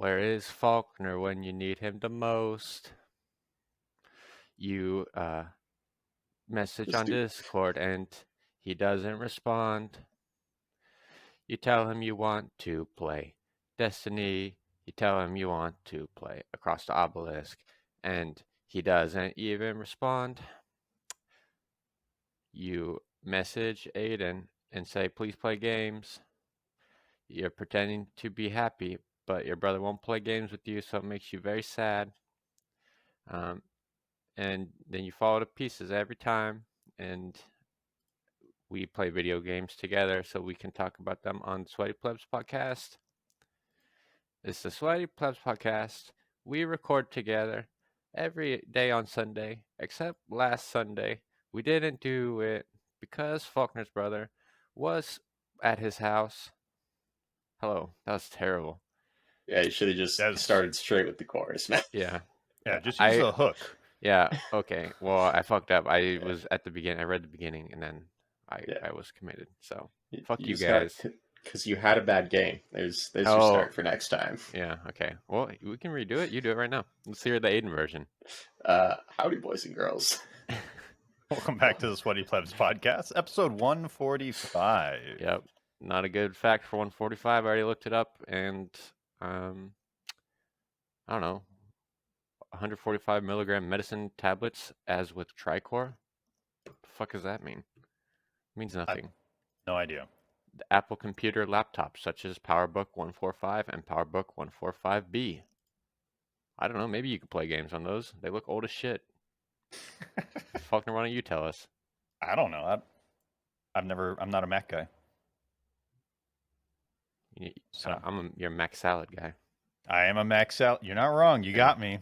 Where is Faulkner when you need him the most? You message This on dude. Discord and he doesn't respond. You tell him you want to play Destiny. You tell him you want to play Across the Obelisk, and he doesn't even respond. You message Aiden and say, please play games. You're pretending to be happy, but your brother won't play games with you, so it makes you very sad. And then you fall to pieces every time, and we play video games together so we can talk about them on Sweaty Plebs Podcast. It's the Sweaty Plebs Podcast. We record together every day on Sunday, except last Sunday. We didn't do it because Faulkner's brother was at his house. Hello, that was terrible. Yeah, you should have just started straight with the chorus, man. Yeah. Yeah, just use a hook. Yeah, okay. Well, I fucked up. I was at the beginning. I read the beginning, and then I was committed. So, fuck you guys. Because you had a bad game. There's your start for next time. Yeah, okay. Well, we can redo it. You do it right now. Let's hear the Aiden version. Howdy, boys and girls. Welcome back to the Sweaty Plebs Podcast, episode 145. Yep. Not a good fact for 145. I already looked it up, and I don't know, 145 milligram medicine tablets as with Tricor? What the fuck does that mean? It means nothing. No idea. The Apple computer laptops such as PowerBook 145 and PowerBook 145B. I don't know, maybe you could play games on those. They look old as shit. Faulkner, why don't you tell us? I don't know. I'm not a Mac guy. You're a Mac Salad guy. I am a Mac Salad. You're not wrong. You got me.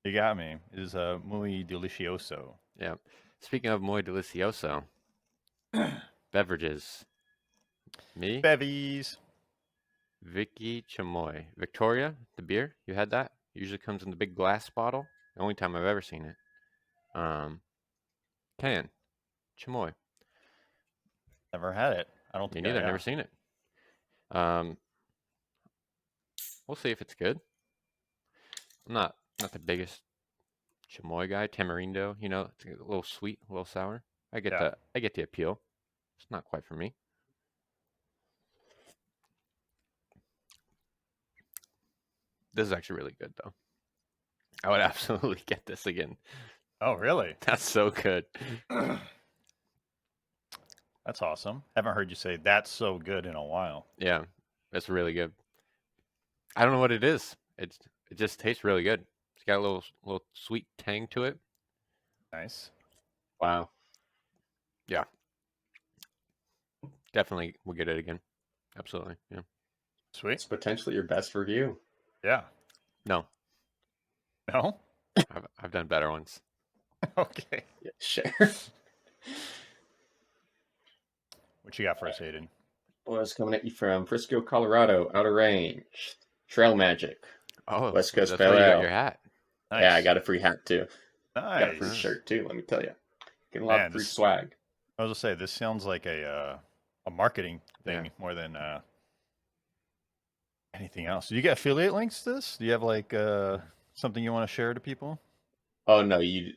You got me. It is muy delicioso. Yeah. Speaking of muy delicioso, beverages. Me? Bevies. Vicky Chamoy. Victoria, the beer, you had that? Usually comes in the big glass bottle. The only time I've ever seen it. Can. Chamoy. Never had it. I don't think Me neither. Never seen it. We'll see if it's good. I'm not the biggest chamoy guy. Tamarindo, it's a little sweet, a little sour. I get the appeal. It's not quite for me. This is actually really good, though. I would absolutely get this again. Oh, really? That's so good. That's awesome. Haven't heard you say that's so good in a while. Yeah, it's really good. I don't know what it is. It just tastes really good. It's got a little sweet tang to it. Nice. Wow. Yeah. Definitely we'll get it again. Absolutely. Yeah. Sweet. It's potentially your best review. Yeah. No. No? I've done better ones. Okay. Yeah, sure. What you got for us, Aiden? Boys coming at you from Frisco, Colorado, Outer Range. Trail Magic. Oh, West Coast that's where you got your hat. Nice. Yeah, I got a free hat too. Nice. Got a free shirt too, let me tell you. Getting a lot of free swag. I was going to say, this sounds like a marketing thing more than anything else. Do you get affiliate links to this? Do you have like something you want to share to people? Oh no, you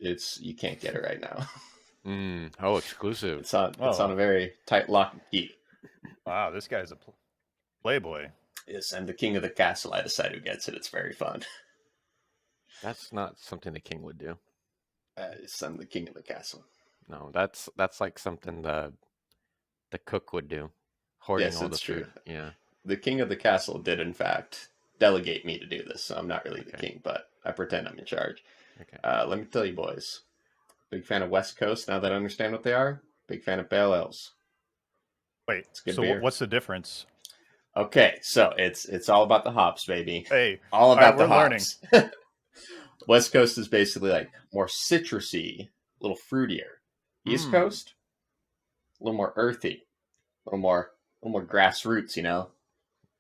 can't get it right now. Oh, exclusive. It's on a very tight lock and key. Wow, this guy's a playboy. Yes, I'm the king of the castle. I decide who gets it. It's very fun. That's not something the king would do. I'm the king of the castle. No, that's like something the cook would do. Hoarding all the food. Yeah. The king of the castle did, in fact, delegate me to do this, so I'm not really the king, but I pretend I'm in charge. Okay. Let me tell you, boys. Big fan of West Coast, now that I understand what they are. Big fan of Pale Ales. Wait, so what's the difference? Okay, so it's all about the hops, baby. Hey, all about the hops. West Coast is basically like more citrusy, a little fruitier. East Coast, a little more earthy, a little more grassroots,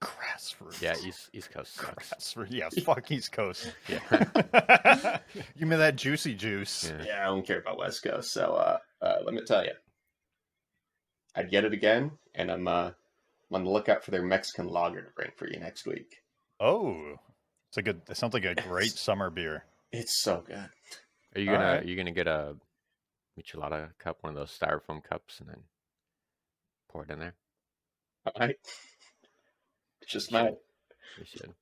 Grassroots. Yeah, East Coast sucks. Grassroots. Yeah, fuck East Coast. Yeah. Give me that juicy juice. Yeah, I don't care about West Coast. So let me tell you, I'd get it again, and I'm on the lookout for their Mexican lager to bring for you next week. Oh, It sounds like a great summer beer. It's so good. Are you gonna get a michelada cup, one of those styrofoam cups, and then pour it in there? All right. Just You my. should. You should.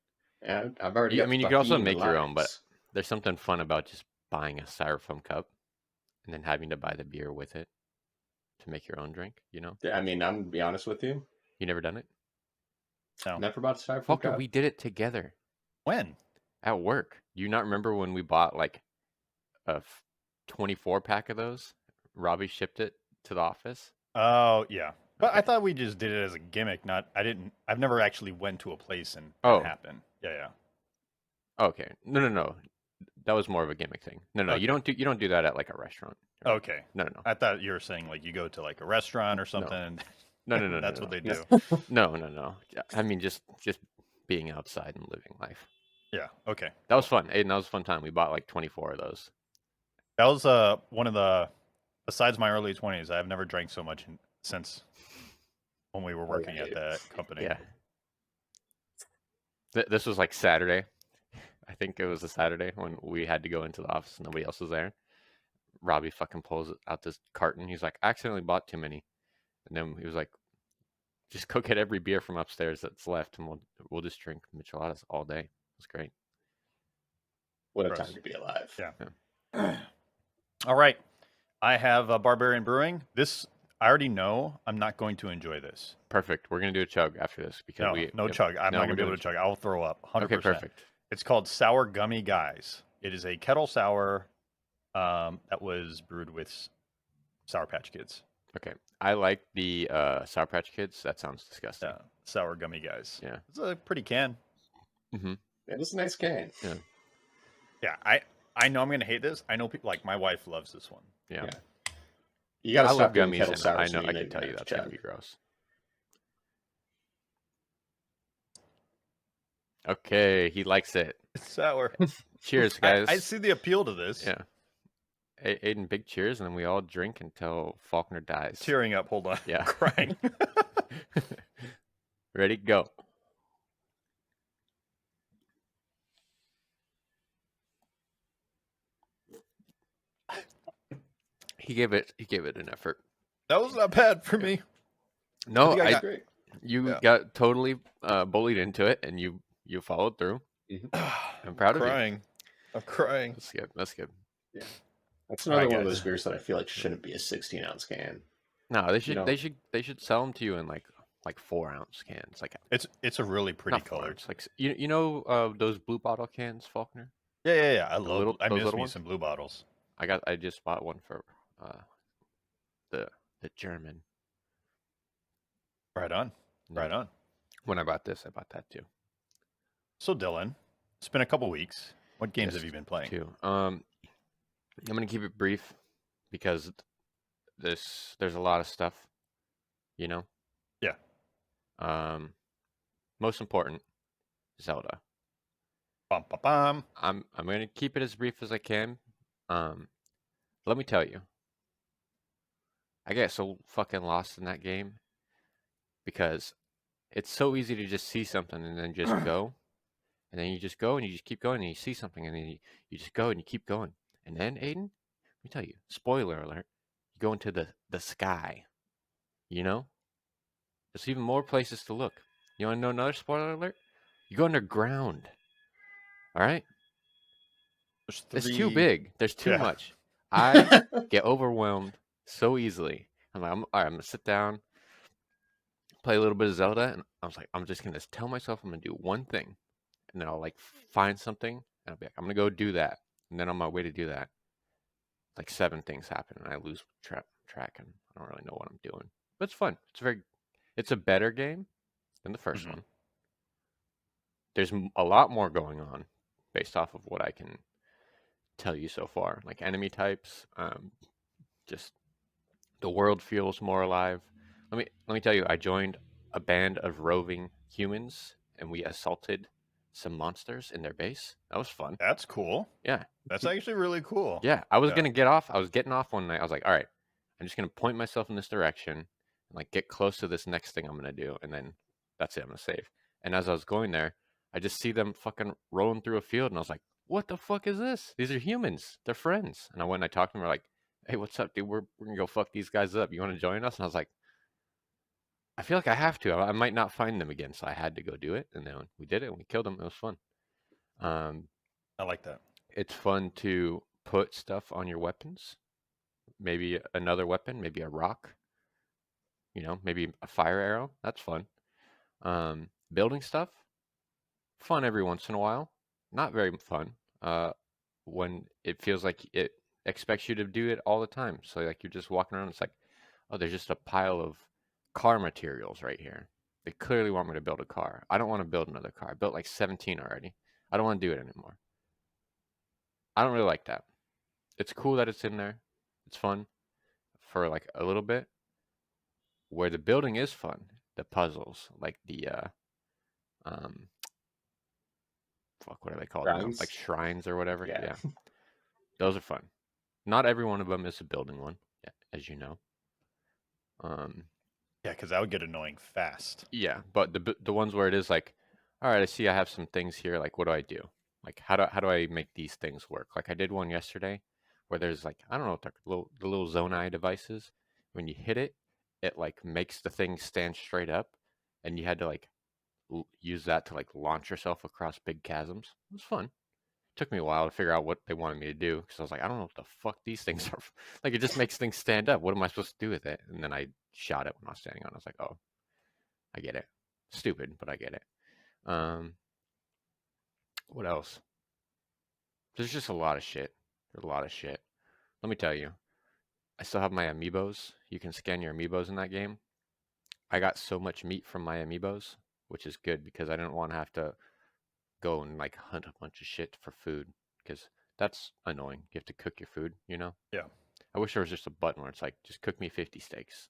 Yeah, I've already got You the could also Bucky and the make your own, but limes. there's something fun about just buying a styrofoam cup and then having to buy the beer with it to make your own drink. You know, I mean, I'm gonna be honest with you. you never done it. No. Never bought a styrofoam Faulkner, cup. we did it together When? at work. Do you not remember when we bought like a 24 pack of those? Robbie shipped it to the office. Oh, yeah. But I Okay. thought we just did it as a gimmick. I've never actually went to a place and Oh. it happened. Yeah. Okay. No. That was more of a gimmick thing. No. Okay. You don't do that at like a restaurant. Or- Okay. No. I thought you were saying like you go to like a restaurant or something. And No. that's what they do. No. I mean, just being outside and living life. Yeah. Okay. That was fun. Aiden, that was a fun time. We bought like 24 of those. That was one of the, besides my early 20s, I've never drank so much since when we were working at that company. Yeah. This was like Saturday. I think it was a Saturday when we had to go into the office and nobody else was there. Robbie fucking pulls out this carton. He's like, I accidentally bought too many. And then he was like, just go get every beer from upstairs that's left and we'll just drink micheladas all day. It was great. What a Gross. time to be alive. Yeah. All right. I have Barbarian Brewing. This, I already know I'm not going to enjoy this. Perfect. We're going to do a chug after this because No chug. I'm not going to be able to chug. I'll throw up. 100%. Okay, perfect. It's called Sour Gummy Guys. It is a kettle sour that was brewed with Sour Patch Kids. Okay. I like the Sour Patch Kids. That sounds disgusting. Yeah, Sour Gummy Guys. Yeah. It's a pretty can. Mm-hmm. It is a nice can. Yeah, I know I'm going to hate this. I know people, like my wife loves this one. Yeah. You gotta I stop love doing gummies. kettle And sours. I know. and I you can tell you have that's to going to chug. be gross. Okay. He likes it. It's sour. Cheers, guys. I see the appeal to this. Yeah. Aiden, big cheers, and then we all drink until Faulkner dies. Tearing up. Hold on. Yeah. Crying. Ready? Go. He gave it an effort. That was not bad for me. No, think I got- Great. you Yeah. got totally bullied into it, and you followed through. I'm proud of you. Crying. I'm crying. That's good. That's good. That's another Alright, one of guys. those beers that I feel like shouldn't be a 16-ounce can. No, they should know- they should sell them to you in like 4-ounce cans, like It's a really pretty not 4 color. ounce, like you know those blue bottle cans, Faulkner. Yeah. I those miss little me ones? some blue bottles. I just bought one for the German. Right on. No. Right on. When I bought this, I bought that too. So Dylan, it's been a couple weeks. What games Yes, have you been playing? Too. I'm gonna keep it brief because there's a lot of stuff, you know. Yeah. Most important, Zelda. Bum, bum, bum. I'm gonna keep it as brief as I can. Let me tell you, I get so fucking lost in that game because it's so easy to just see something and then just go, and then you just go and you just keep going and you see something and then you just go and you keep going, and then Aiden, let me tell you, spoiler alert, you go into the sky, you know. There's even more places to look. You want to know another spoiler alert? You go underground. All right. There's It's too three- big. There's too Yeah. much. I get overwhelmed so easily. I'm like, all right, I'm gonna sit down, play a little bit of Zelda, and I was like, I'm just gonna tell myself I'm gonna do one thing, and then I'll like find something, and I'll be like, I'm gonna go do that, and then on my way to do that, like 7 things happen, and I lose track, and I don't really know what I'm doing. But it's fun. It's a better game than the 1st Mhm. one. There's a lot more going on based off of what I can tell you so far, like enemy types, just the world feels more alive. Let me tell you, I joined a band of roving humans and we assaulted some monsters in their base. That was fun. That's cool. Yeah. That's actually really cool. Yeah, I was Yeah. gonna get off. I was getting off one night. I was like, all right, I'm just gonna point myself in this direction and like get close to this next thing I'm gonna do, and then that's it. I'm gonna save. And as I was going there, I just see them fucking rolling through a field, and I was like, "What the fuck is this? These are humans. They're friends." And I went and I talked to them. We're like, "Hey, what's up, dude? We're gonna go fuck these guys up. You want to join us?" And I was like, "I feel like I have to. I might not find them again, so I had to go do it." And then we did it, and we killed them. It was fun. I like that. It's fun to put stuff on your weapons. Maybe another weapon, maybe a rock. Maybe a fire arrow. That's fun. Building stuff, fun every once in a while. Not very fun when it feels like it expects you to do it all the time. So like you're just walking around, it's like, oh, there's just a pile of car materials right here. They clearly want me to build a car. I don't want to build another car. I built like 17 already. I don't want to do it anymore. I don't really like that. It's cool that it's in there. It's fun for like a little bit. Where the building is fun, the puzzles, like the fuck, what are they called now? Shrines? Like shrines or whatever. Yeah. Yeah. Those are fun. Not every one of them is a building one, as you know. Yeah, because that would get annoying fast. Yeah, but the ones where it is like, all right, I see I have some things here. Like, what do I do? Like, how do I make these things work? Like, I did one yesterday where there's like, I don't know what the little Zonai devices. When you hit it, it like makes the thing stand straight up, and you had to like use that to like launch yourself across big chasms. It was fun. Took me a while to figure out what they wanted me to do because I was like, I don't know what the fuck these things are. Like, it just makes things stand up. What am I supposed to do with it? And then I shot it when I was standing on it. I was like, oh, I get it. Stupid, but I get it. What else? There's just a lot of shit. There's a lot of shit. Let me tell you, I still have my amiibos. You can scan your amiibos in that game. I got so much meat from my amiibos, which is good because I didn't want to have to go and like hunt a bunch of shit for food because that's annoying. You have to cook your food, you know? Yeah. I wish there was just a button where it's like, just cook me 50 steaks.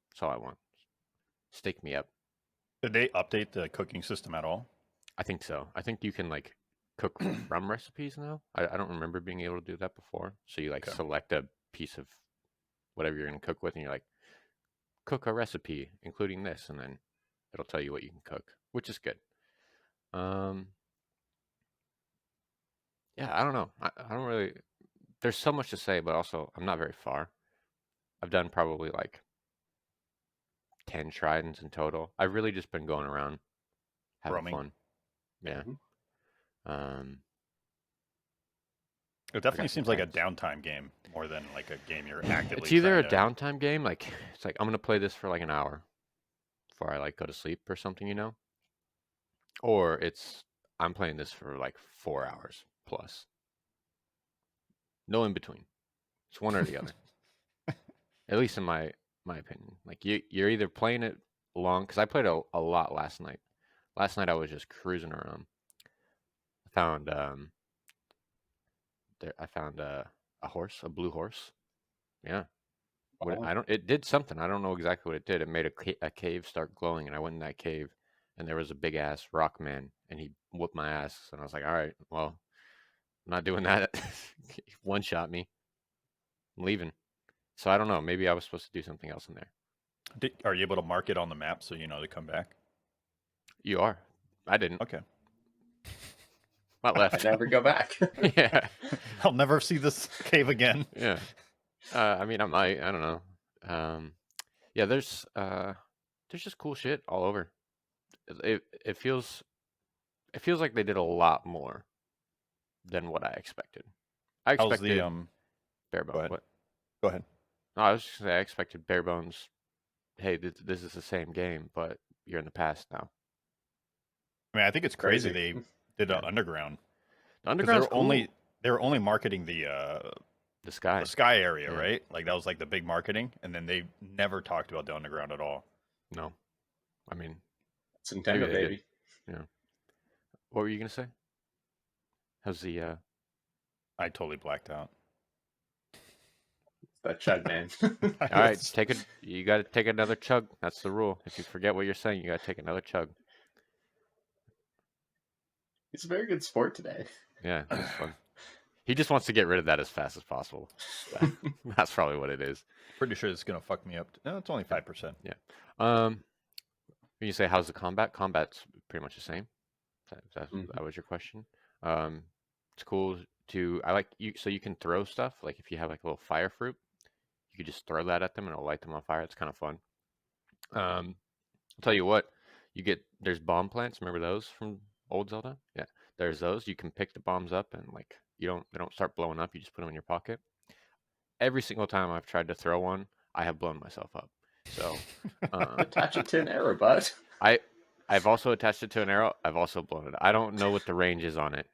That's all I want. Steak me up. Did they update the cooking system at all? I think so. I think you can like cook from recipes now. I don't remember being able to do that before. So you like select a piece of whatever you're going to cook with and you're like, cook a recipe including this, and then it'll tell you what you can cook, which is good. Yeah, I don't know. I don't really. There's so much to say, but also I'm not very far. I've done probably like 10 tridents in total. I've really just been going around having Roaming. fun. Yeah. It definitely seems like a downtime game more than like a game you're actively. It's either a trying downtime game, like it's like I'm gonna play this for like an hour before I like go to sleep or something, you know, or it's I'm playing this for like 4 hours plus. No in between. It's one or the other. At least in my opinion. Like you're either playing it long because I played a lot last night. Last night I was just cruising around. I found a horse, a blue horse. Yeah. Wow. It did something. I don't know exactly what it did. It made a cave start glowing, and I went in that cave, and there was a big ass rock man, and he whooped my ass, and I was like, all right, well, I'm not doing that. One shot me. I'm leaving. So I don't know. Maybe I was supposed to do something else in there. Are you able to mark it on the map so you know to come back? You are. I didn't. Okay. Not left. I never go back. Yeah. I'll never see this cave again. Yeah. I mean, I might. I don't know. Yeah. There's just cool shit all over. It feels like they did a lot more than what I expected. I expected bare bones. Go ahead. What? Go ahead. No, I was just gonna say I expected bare bones. Hey, this is the same game, but you're in the past now. I mean, I think it's crazy they did an underground. The underground's cool. They were only marketing the sky area, Yeah. right? Like that was like the big marketing, and then they never talked about the underground at all. No, I mean, it's Nintendo, baby. Yeah. What were you gonna say? How's the? I totally blacked out. That chug, man. All right, you got to take another chug. That's the rule. If you forget what you're saying, you got to take another chug. He's a very good sport today. Yeah, it's fun. He just wants to get rid of that as fast as possible. That's probably what it is. Pretty sure it's gonna fuck me up. No, it's only 5%. Yeah. When you say how's the combat? Combat's pretty much the same. That was your question. It's cool to I like you so you can throw stuff like if you have like a little fire fruit, you could just throw that at them and it'll light them on fire. It's kind of fun. I'll tell you what, there's bomb plants. Remember those from old Zelda? Yeah, there's those. You can pick the bombs up and like they don't start blowing up. You just put them in your pocket. Every single time I've tried to throw one, I have blown myself up. So attach it to an arrow, bud. I've also attached it to an arrow. I've also blown it. I don't know what the range is on it.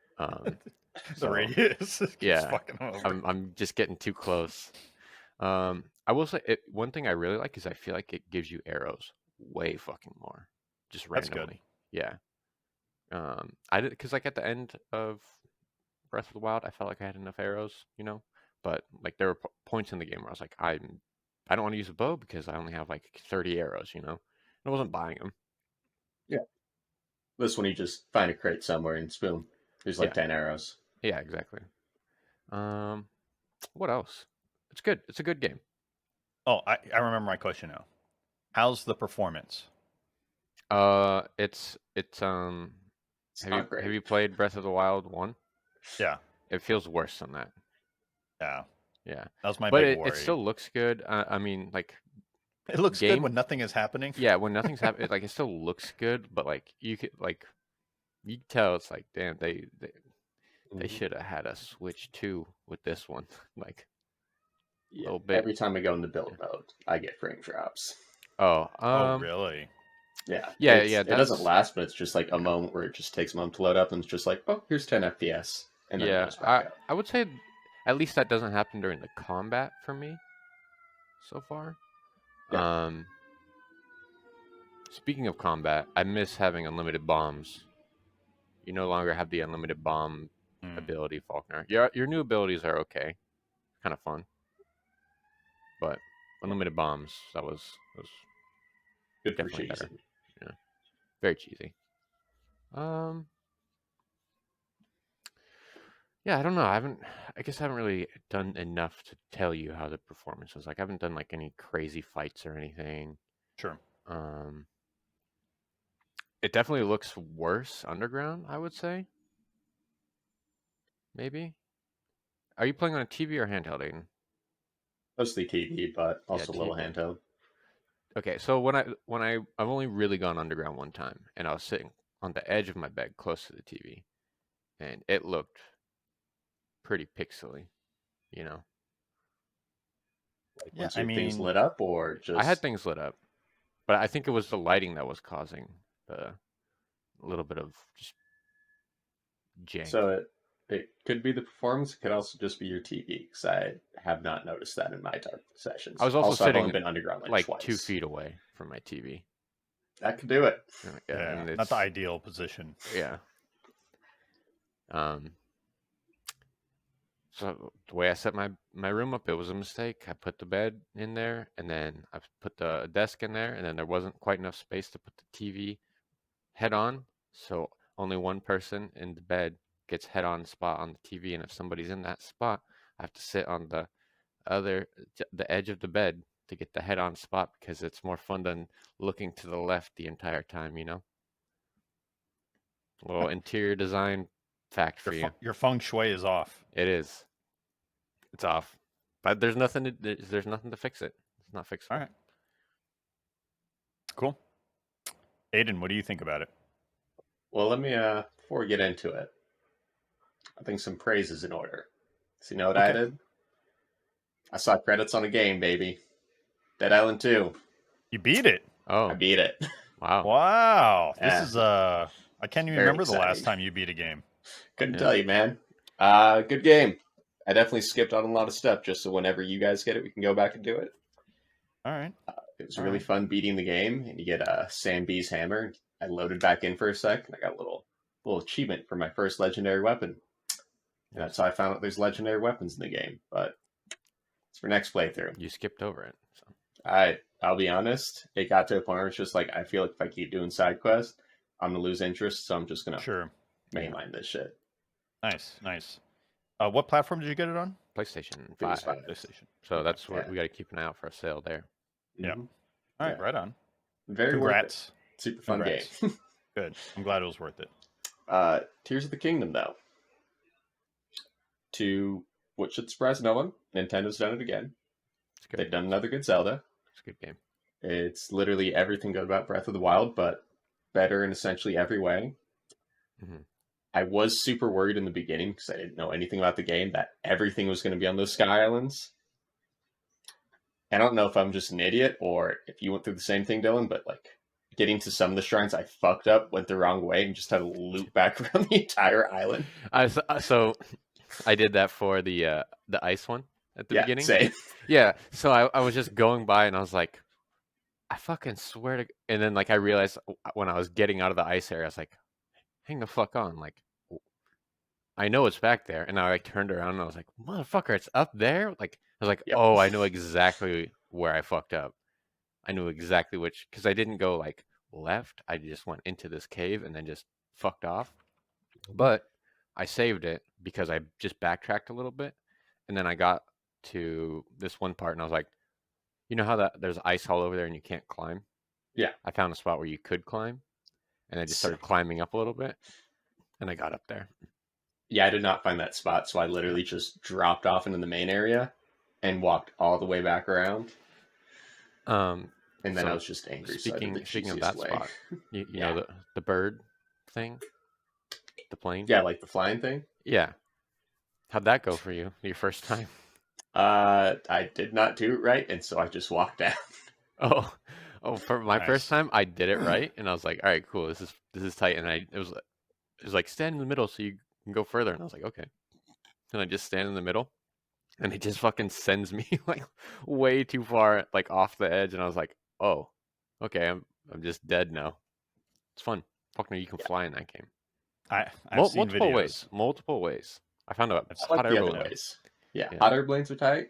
The radius. Yeah, fucking over. I'm just getting too close. I will say one thing I really like is I feel like it gives you arrows way fucking more, just That's randomly. good. Yeah. I did because like at the end of Breath of the Wild, I felt like I had enough arrows, but like there were points in the game where I was like, I don't want to use a bow because I only have like 30 arrows, I wasn't buying them. Yeah. This one you just find a crate somewhere and boom, there's like 10 arrows. Yeah, exactly. What else? It's good. It's a good game. Oh, I remember my question now. How's the performance? It's not great. Have you played Breath of the Wild 1? Yeah. It feels worse than that. Yeah. Yeah. That was my But big worry. it still looks good. I mean, like it looks good when nothing is happening. Yeah, when nothing's happening, like it still looks good, but like you can tell it's like, damn, they should have had a Switch 2 with this one. Like a little bit. Every time I go in the build mode, I get frame drops. Oh, really? Yeah. Yeah, It doesn't last, but it's just like a moment where it just takes a moment to load up, and it's just like, oh, here's 10 FPS, and then it goes back up. I would say at least that doesn't happen during the combat for me so far. Yeah. Speaking of combat, I miss having unlimited bombs. You no longer have the unlimited bomb ability, Faulkner. Your new abilities are okay, kind of fun, but unlimited bombs that was good for definitely cheesy. better. Yeah, very cheesy. Yeah, I don't know. I guess I haven't really done enough to tell you how the performance was. Like, I haven't done like any crazy fights or anything. Sure. It definitely looks worse underground, I would say. Maybe. Are you playing on a TV or handheld, Aiden? Mostly TV, but also a little handheld. Okay, so when I've only really gone underground one time, and I was sitting on the edge of my bed close to the TV, and it looked pretty pixely, Like once your things lit up, or just I had things lit up, but I think it was the lighting that was causing the little bit of just jank. So it could be the performance. It could also just be your TV, because I have not noticed that in my dark sessions. I was also I've sitting only been underground like twice. 2 feet away from my TV. That could do it. Yeah, not the ideal position. Yeah. So the way I set my room up, it was a mistake. I put the bed in there, and then I put the desk in there, and then there wasn't quite enough space to put the TV head on. So only one person in the bed gets head on spot on the TV, and if somebody's in that spot, I have to sit on the edge of the bed to get the head on spot, because it's more fun than looking to the left the entire time, A little interior design fact for you. Your feng shui is off. It is. It's off. But there's nothing to fix it. It's not fixable. All right. Cool. Aiden, what do you think about it? Well, let me before we get into it, I think some praise is in order. So you know what I did? I saw credits on a game, baby. Dead Island 2. You beat it. Oh. I beat it. Wow. Wow. This is I can't even remember exciting. The last time you beat a game. Couldn't tell you, man. Good game. I definitely skipped on a lot of stuff just so whenever you guys get it, we can go back and do it. All right. It was really fun beating the game, and you get Sam B's hammer. I loaded back in for a sec, and I got a little achievement for my first legendary weapon. And that's how I found out there's legendary weapons in the game, but it's for next playthrough. You skipped over it. So. I'll be honest, it got to a point where it's just like, I feel like if I keep doing side quests, I'm going to lose interest, so I'm just going to mainline this shit. Nice. What platform did you get it on? PlayStation 5. PlayStation. So that's what we got to keep an eye out for a sale there. Yeah. All right, right on. Very Congrats. Worth it. Super fun game. Good. I'm glad it was worth it. Tears of the Kingdom, though. To what should surprise no one, Nintendo's done it again. It's good. They've done another good Zelda. It's a good game. It's literally everything good about Breath of the Wild, but better in essentially every way. Mhm. I was super worried in the beginning because I didn't know anything about the game that everything was going to be on those Sky Islands. I don't know if I'm just an idiot or if you went through the same thing, Dylan, but like getting to some of the shrines, I fucked up, went the wrong way, and just had to loop back around the entire island. So I did that for the ice one at the beginning. Same. Yeah, so I was just going by and I was like, I fucking swear to, and then like I realized when I was getting out of the ice area, I was like, hang the fuck on, like I know it's back there, and I like turned around and I was like, motherfucker, it's up there. Like I was like, Yep. oh, I know exactly where I fucked up. I knew exactly which, because I didn't go like left. I just went into this cave and then just fucked off. But I saved it because I just backtracked a little bit, and then I got to this one part, and I was like, you know how there's ice all over there and you can't climb? Yeah. I found a spot where you could climb, and I just started climbing up a little bit, and I got up there. Yeah, I did not find that spot, so I literally just dropped off into the main area and walked all the way back around. And then I was just angry. Speaking of that spot, you know the bird thing, the plane. Yeah, like the flying thing. Yeah, how'd that go for you? Your first time? I did not do it right, and so I just walked down. Oh, for my first time, I did it right, and I was like, all right, cool, this is tight, and it was like stand in the middle so you can go further, and I was like, okay, and I just stand in the middle, and it just fucking sends me like way too far, like off the edge, and I was like, oh, okay, I'm just dead now. It's fun. Fucking, you can fly in that game. I've seen videos. Multiple ways. I found out hot air balloon ways. Yeah, hot air balloons are tight.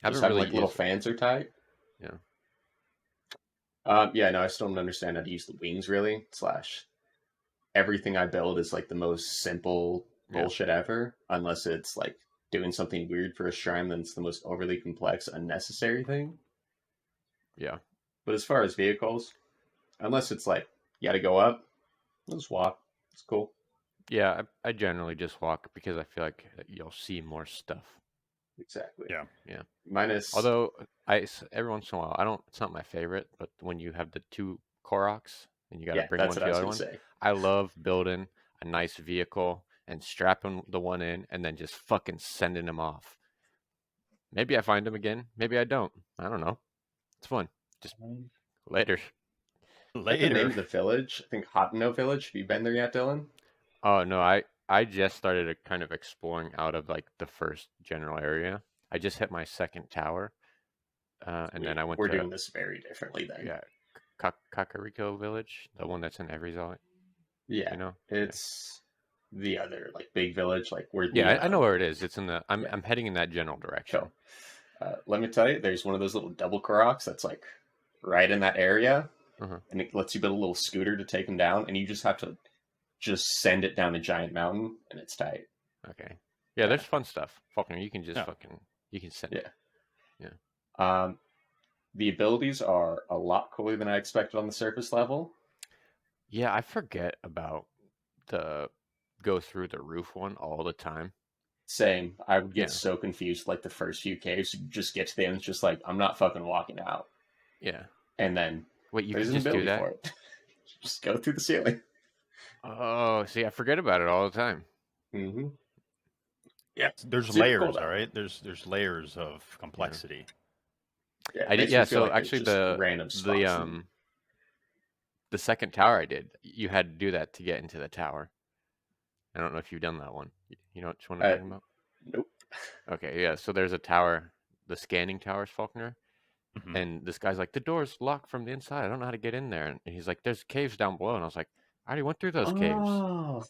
Just having like little fans are tight. Yeah. No, I still don't understand how to use the wings really. / everything I build is like the most simple bullshit ever, unless it's like doing something weird for a shrine, then it's the most overly complex, unnecessary thing. Yeah. But as far as vehicles, unless it's like you got to go up, just walk. It's cool. Yeah, I generally just walk because I feel like you'll see more stuff. Exactly. Yeah. Although every once in a while, it's not my favorite, but when you have the two Koroks and you got to bring one to the other one, I love building a nice vehicle and strapping the one in and then just fucking sending them off. Maybe I find them again. Maybe I don't. I don't know. It's fun. Just later. The name of the village, I think Hotno Village. Have you been there yet, Dylan? Oh, no, I just started kind of exploring out of like the first general area. I just hit my second tower, and then I went. We're doing this very differently then. Yeah, Kakariko Village, the one that's in every zone. Yeah, it's the other like big village, like where. I know where it is. It's in the. I'm heading in that general direction. So, let me tell you, there's one of those little double Koroks that's like right in that area, and it lets you build a little scooter to take them down, and you just have to. Just send it down a giant mountain, and it's tight. Okay. Yeah, there's fun stuff. Fucking, you can just you can send it. Yeah. The abilities are a lot cooler than I expected on the surface level. Yeah, I forget about the go through the roof one all the time. Same. I would get so confused like the first few caves. You just get to the end, it's just like, I'm not fucking walking out. Yeah. And then wait, you can just do that? For it. Just go through the ceiling. Oh, see, I forget about it all the time. Mm-hmm. Yeah, there's layers, all right. There's layers of complexity. Yeah, so like actually, the second tower I did, you had to do that to get into the tower. I don't know if you've done that one. You know which one I'm talking about? Nope. Okay, yeah. So there's a tower, the scanning towers, Faulkner. And this guy's like, the door's locked from the inside. I don't know how to get in there. And he's like, there's caves down below. And I was like, I already went through those caves.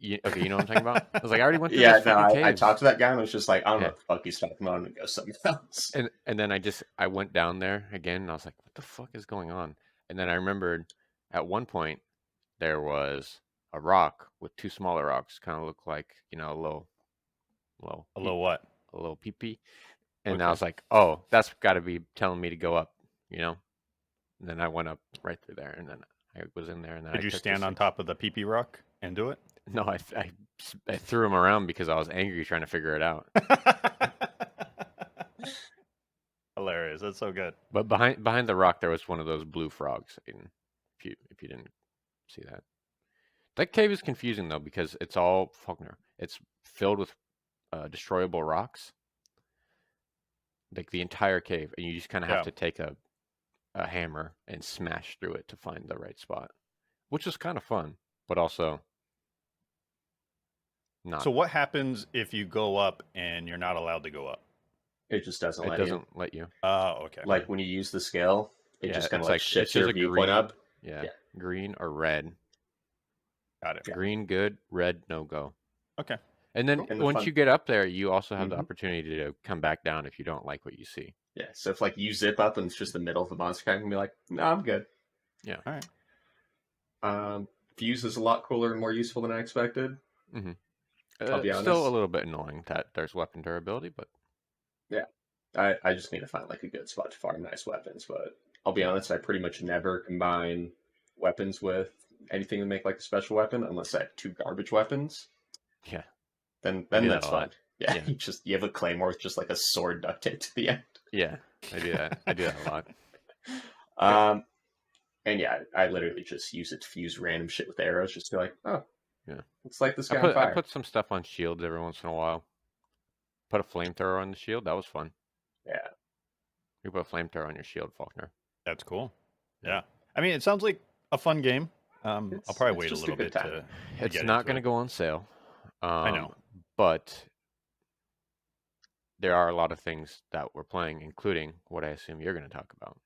You know what I'm talking about? I was like, I already went through those caves. I talked to that guy and I was just like, I don't know what the fuck he's talking about. I'm going to go somewhere else. And then I went down there again and I was like, what the fuck is going on? And then I remembered at one point there was a rock with two smaller rocks, kind of look like, a little pee-pee. And I was like, oh, that's got to be telling me to go up, And then I went up right through there, and then I was in there. And then Did you stand on top of the pee-pee rock and do it? No, I threw them around because I was angry trying to figure it out. Hilarious. That's so good. But behind the rock there was one of those blue frogs. Aiden, if you didn't see that. That cave is confusing though because it's all Faulkner. It's filled with destroyable rocks, like the entire cave, and you just kind of have to take a hammer and smash through it to find the right spot, which is kind of fun, but also not. So what happens if you go up and you're not allowed to go up? It just doesn't It let you. doesn't let you. Oh, okay. Like when you use the scale, it just kind of like shifts your viewpoint up. Yeah, green or red. Got it. Green, good. Red, no go. Okay. And then And once you get up there, you also have the Mhm. opportunity to come back down if you don't like what you see. Yeah, so if like you zip up and it's just the middle of the monster cave, you can be like, no, I'm good. Yeah. All right. Fuse is a lot cooler and more useful than I expected. Mm-hmm. I'll be honest. Still a little bit annoying that there's weapon durability, but yeah, I just need to find like a good spot to farm nice weapons. But I'll be honest, I pretty much never combine weapons with anything to make like a special weapon unless I have 2 garbage weapons. yeah, Then do that that's a lot. fun. Yeah, Yeah. you have a claymore with just like a sword duct taped to the end. yeah, I do that. I do that a lot. And yeah, I literally just use it to fuse random shit with arrows, just to be like, oh, Yeah. it's like this guy I on fire. put some stuff on shields every once in a while. Put a flamethrower on the shield. That was fun. Yeah. You put a flamethrower on your shield, Faulkner. That's cool. Yeah. I mean, it sounds like a fun game. I'll probably wait a just a little good bit time. to It's get not into going to it. go on sale. I know. But there are a lot of things that we're playing, including what I assume you're going to talk about.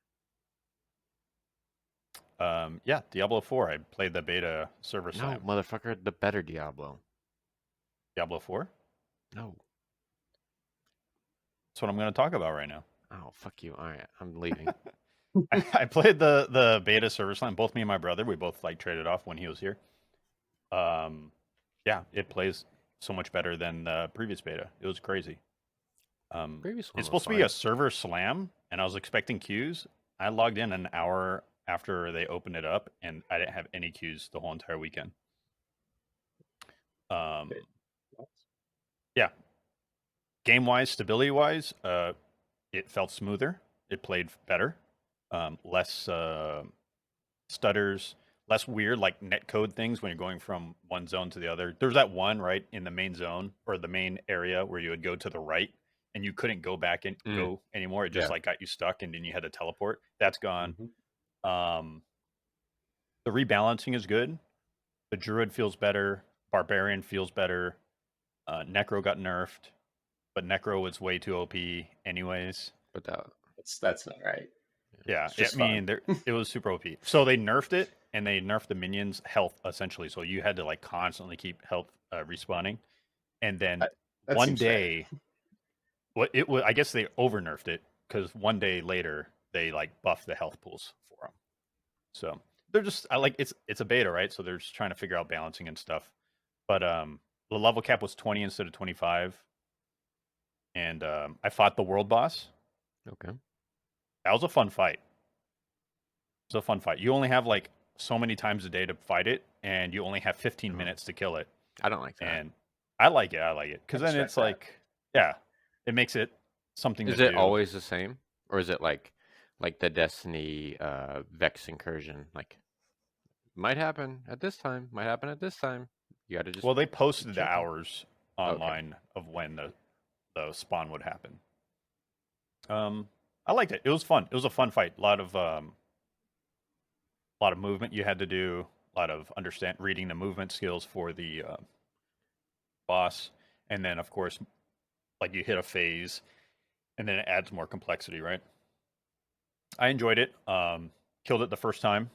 Yeah, Diablo 4. I played the beta server No, slam. motherfucker, the better Diablo. Diablo 4? No. That's what I'm going to talk about right now. Oh, fuck you. All right, I'm leaving. I played the beta server slam. Both me and my brother, we both like traded off when he was here. Yeah, it plays so much better than the previous beta. It was crazy. Previous one It's was supposed to be fine. a server slam, and I was expecting queues. I logged in an hour after they opened it up, and I didn't have any queues the whole entire weekend. Yeah. Game-wise, stability-wise, it felt smoother. It played better. Less stutters, less weird like netcode things when you're going from one zone to the other. There's that one right in the main zone or the main area where you would go to the right and you couldn't go back and go anymore. It just like got you stuck and then you had to teleport. That's gone. Mm-hmm. The rebalancing is good. The druid feels better. Barbarian feels better. Necro got nerfed, but Necro was way too OP anyways. But that's not right. Yeah, I mean, it was super OP. So they nerfed it, and they nerfed the minions' health essentially. So you had to like constantly keep health respawning, and then that one seems day, what it was, I guess they over nerfed it because one day later they like buffed the health pools for them. So they're just it's a beta, right? So they're just trying to figure out balancing and stuff. But the level cap was 20 instead of 25, and I fought the world boss. okay. That was a fun fight. It was a fun fight. You only have like so many times a day to fight it, and you only have 15 minutes to kill it. I don't like that. And I like it because then it's like, yeah, it makes it something. Is it always the same, or is it like the Destiny Vex incursion? Like, might happen at this time. Might happen at this time. You got to just. Well, they posted the hours online of when the spawn would happen. I liked it. It was fun. It was a fun fight. A lot of movement you had to do. A lot of reading the movement skills for the boss, and then of course, like you hit a phase, and then it adds more complexity. Right. I enjoyed it. Killed it the first time,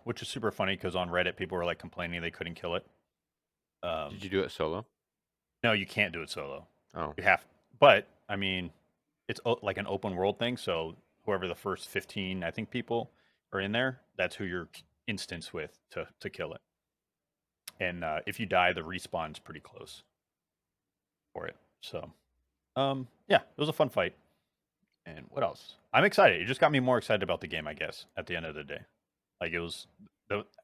which is super funny because on Reddit people were like complaining they couldn't kill it. Did you do it solo? No, you can't do it solo. Oh, you have. But I mean, it's like an open world thing, so whoever the first 15, I think, people are in there, that's who you're instance with to kill it. And if you die, the respawn's pretty close for it. So, yeah, it was a fun fight. And what else? I'm excited. It just got me more excited about the game, I guess, at the end of the day. Like, it was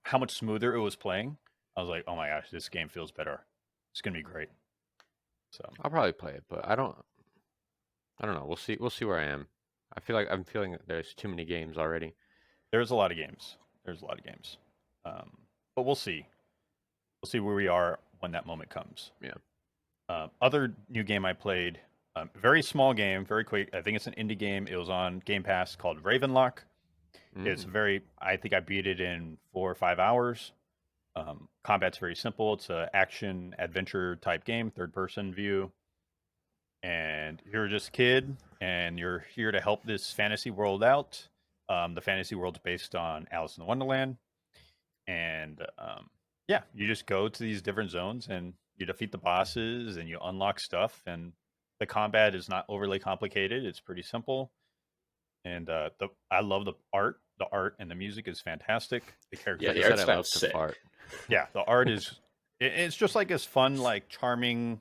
how much smoother it was playing. I was like, oh my gosh, this game feels better. It's gonna be great. So I'll probably play it, but I don't know. We'll see where I am. I feel like I'm feeling that there's too many games already. there's a lot of games. But we'll see. We'll see where we are when that moment comes. Yeah. Other new game I played, very small game, very quick. I think it's an indie game. It was on Game Pass called Ravenlock. It's very. I think I beat it in 4 or 5 hours. Combat's very simple. It's an action adventure type game, third person view. And you're just a kid, and you're here to help this fantasy world out. The fantasy world's based on Alice in Wonderland, and yeah, you just go to these different zones and you defeat the bosses and you unlock stuff. And the combat is not overly complicated; it's pretty simple. And I love the art. The art and the music is fantastic. The characters, Yeah, the said art's I love not to sick. fart. yeah, the art is. It's just like this fun, like charming,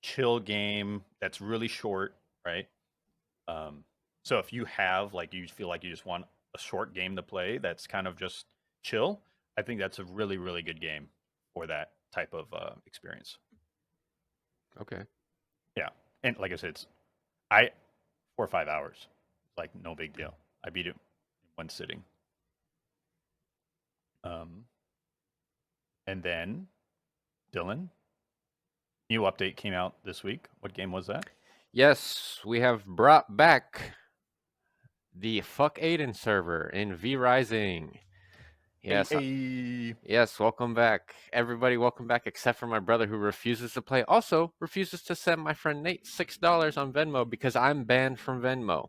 chill game that's really short, right? So if you have like you feel like you just want a short game to play that's kind of just chill, I think that's a really really good game for that type of experience. Okay. Yeah, and like I said, it's I 4 or 5 hours, like no big deal. I beat it in one sitting. And then Dylan, new update came out this week. What game was that? Yes, we have brought back the Fuck Aiden server in V Rising. Yes, Hey. yes, welcome back. Everybody, welcome back, except for my brother who refuses to play. Also, refuses to send my friend Nate $6 on Venmo because I'm banned from Venmo.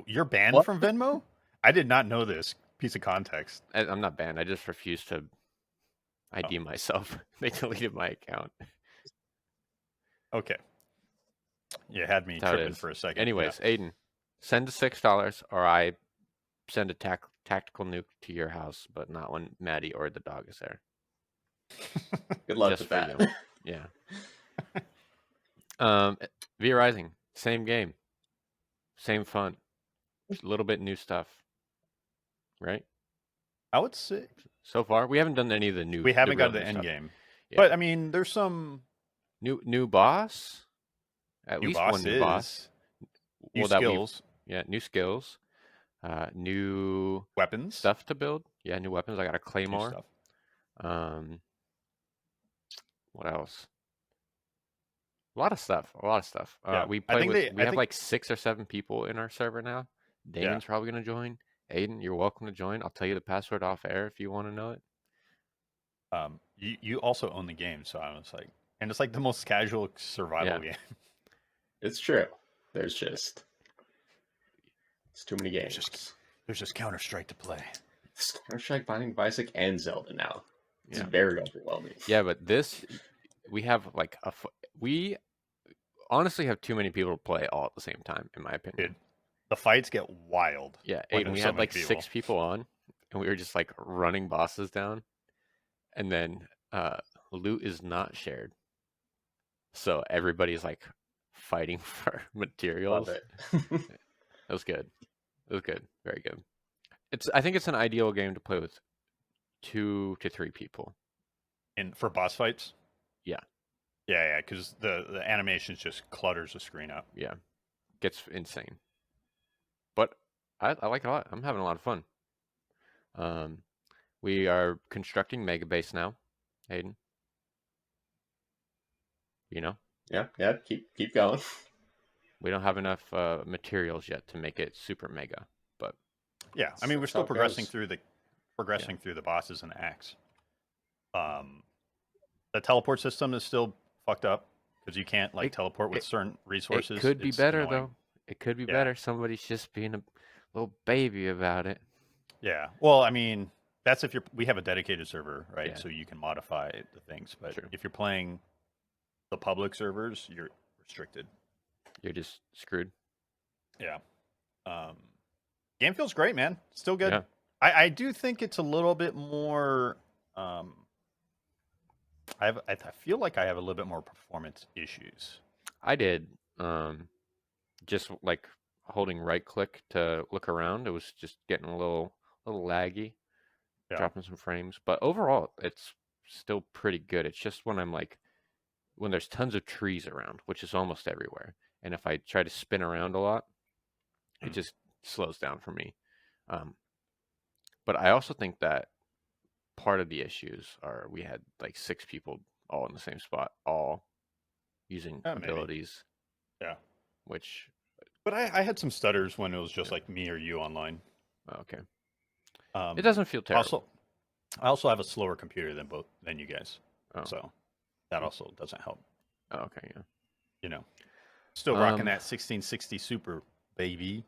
You're banned What? from Venmo? I did not know this piece of context. I'm not banned. I just refuse to ID myself. They deleted my account. Okay. You had me That's how it tripping is. for a second. Anyways, Aiden, send the $6 or I send a tactical nuke to your house, but not when Maddie or the dog is there. Good luck Just with for that. you. Yeah. V Rising, same game, same fun, a little bit new stuff, right? I would say So far, we haven't done any of the new. we haven't real got to the new end stuff. game. Yeah. But I mean, there's some new boss. At new least bosses, one new boss. new Well, skills, new skills, new weapons, stuff to build. Yeah, new weapons. I got a new claymore. stuff. What else? A lot of stuff. Yeah, We I play think with. they. We I have think like 6 or 7 people in our server now. Damon's probably gonna join. Aiden, you're welcome to join. I'll tell you the password off air if you want to know it. you also own the game, so I was like, and it's like the most casual survival game. It's true. It's too many games. There's just Counter-Strike to play. Counter-Strike, Binding of Isaac, and Zelda now. It's Yeah. very overwhelming. Yeah, but this, we have like we honestly have too many people to play all at the same time, in my opinion. The fights get wild. Yeah, when Aiden, we there's so had many like people. 6 people on, and we were just like running bosses down, and then loot is not shared, so everybody's like fighting for materials. Love it. That was good. It was good. Very good. I think it's an ideal game to play with 2 to 3 people. And for boss fights? Yeah. Yeah, because the animations just clutters the screen up. Yeah. Gets insane. But I like it a lot. I'm having a lot of fun. We are constructing Mega Base now, Aiden. You know? Yeah, keep going. We don't have enough materials yet to make it super mega, but yeah, I mean we're still how it progressing goes. through the bosses and the acts. The teleport system is still fucked up because you can't teleport with certain resources. It could be It's better annoying. though. It could be better. Somebody's just being a little baby about it. Yeah. Well, I mean, that's if we have a dedicated server, right? Yeah. So you can modify the things. But True. if you're playing the public servers, you're restricted. You're just screwed. Yeah. Game feels great, man. Still good. Yeah. I do think it's a little bit more. I feel like I have a little bit more performance issues. I did. Just like holding right click to look around, it was just getting a little laggy, dropping some frames. But overall, it's still pretty good. It's just when I'm like when there's tons of trees around, which is almost everywhere, and if I try to spin around a lot, it just slows down for me. Um, but I also think that part of the issues are we had like 6 people all in the same spot, all using Maybe. abilities, Yeah. which But I had some stutters when it was just like me or you online. okay, Um, it doesn't feel terrible. I also have a slower computer than you guys, Oh, so that also doesn't help. oh, okay, yeah. You know, still rocking that 1660 Super, baby.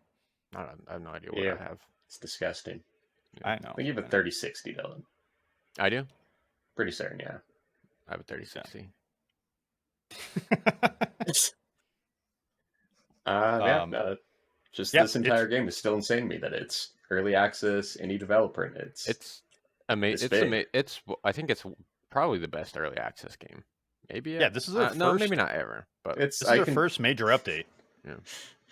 I have no idea what Yeah. I have. It's disgusting. I know. I think you have a 3060, Dylan. I do. Pretty certain, yeah. I have a 3060. This entire game is still insane to me that it's early access, indie developer, and it's amazing. I think it's probably the best early access game. Maybe yeah. This is their first. No, maybe not ever, but this is their first major update. Yeah.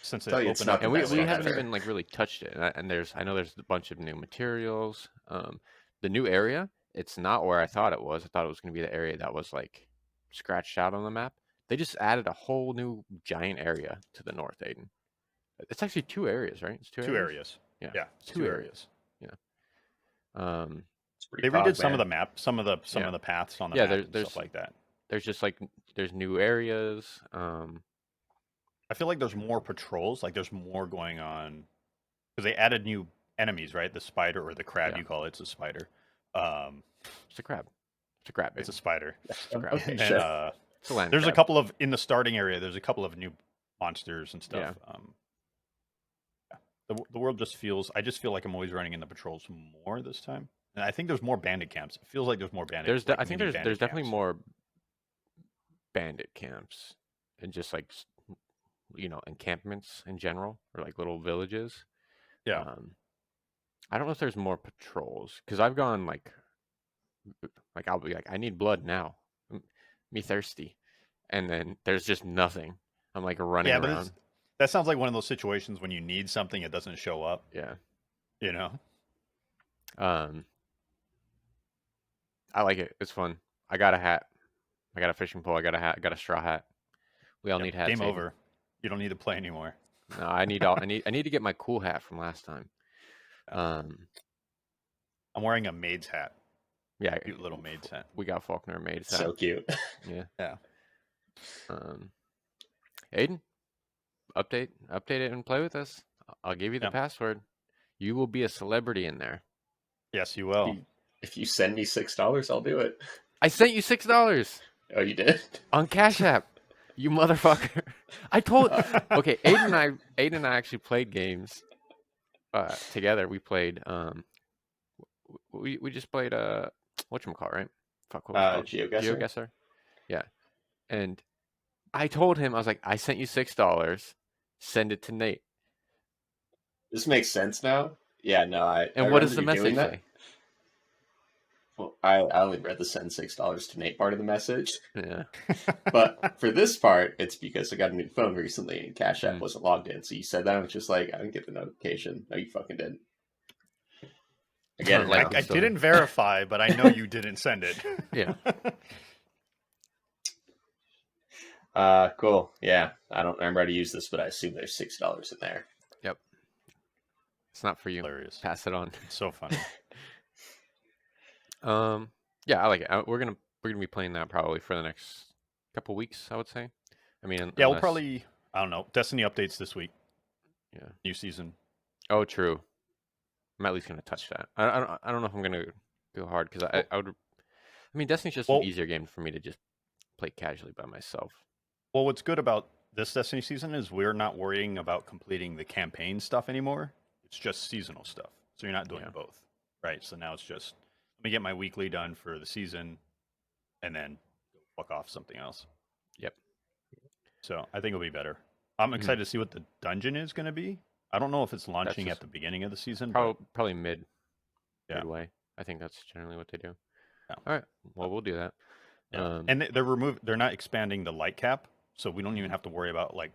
Since it Tell you, opened it's up, not and the we best game haven't ever. even like really touched it. And I know there's a bunch of new materials. The new area, it's not where I thought it was. I thought it was going to be the area that was like scratched out on the map. They just added a whole new giant area to the north, Aiden. It's actually 2 areas, right? It's 2 areas. Yeah, Yeah, it's 2 areas. Yeah. It's pretty They redid pog, some man. of the map, some of the paths on the map, and stuff like that. There's just like there's new areas. I feel like there's more patrols, like there's more going on because they added new enemies, right? The spider or the crab, you call it. It's a spider. It's a crab. It's a crab. It's a spider. crab. Okay, And sure. It's a land there's crab. a couple of in the starting area. There's a couple of new monsters and stuff. The world just feels. I just feel like I'm always running in the patrols more this time, and I think there's more bandit camps. It feels like there's more bandit. I think there's definitely more bandit camps and just like encampments in general or like little villages. Yeah. I don't know if there's more patrols because I've gone like I'll be like I need blood now, me thirsty, and then there's just nothing. I'm like running around. That sounds like one of those situations when you need something, it doesn't show up. Yeah. You know. I like it. It's fun. I got a hat. I got a fishing pole. I got a hat. I got a straw hat. We all need hats. Game over. You don't need to play anymore. No, I need to get my cool hat from last time. I'm wearing a maid's hat. Yeah, cute little maid's hat. We got Faulkner maid's hat. So cute. Yeah. Yeah. Aiden, update it and play with us. I'll give you the password. You will be a celebrity in there. Yes, you will. If you send me $6, I'll do it. I sent you $6. Oh, you did? On Cash App. You motherfucker. I told okay, Aiden and I actually played games together. We played we just played whatchamacallit, right? Fuck, what was it called? GeoGuessr. Yeah. And I told him, I was like, I sent you $6. Send it to Nate. This makes sense now. Yeah, no, And what does the message say? Well, I only read the send $6 to Nate part of the message. Yeah. But for this part, it's because I got a new phone recently and Cash App wasn't logged in. So you said that, I was just like, I didn't get the notification. No, you fucking didn't. Again, I didn't verify, but I know you didn't send it. Yeah. Cool. Yeah, I don't remember how to use this, but I assume there's $6 in there. Yep. It's not for you. Hilarious. Pass it on. It's so funny. Yeah, I like it. We're gonna be playing that probably for the next couple weeks, I would say. I mean, yeah, we'll probably. I don't know. Destiny updates this week. Yeah. New season. Oh, true. I'm at least gonna touch that. I don't know if I'm gonna go hard because I would. I mean, Destiny's just an easier game for me to just play casually by myself. Well, what's good about this Destiny season is we're not worrying about completing the campaign stuff anymore. It's just seasonal stuff. So you're not doing both, right? So now it's just let me get my weekly done for the season, and then fuck off something else. Yep. So I think it'll be better. I'm excited to see what the dungeon is going to be. I don't know if it's launching at the beginning of the season. Probably midway. I think that's generally what they do. Yeah. All right. Well, we'll do that. Yeah. And they're not expanding the light cap, so we don't even have to worry about like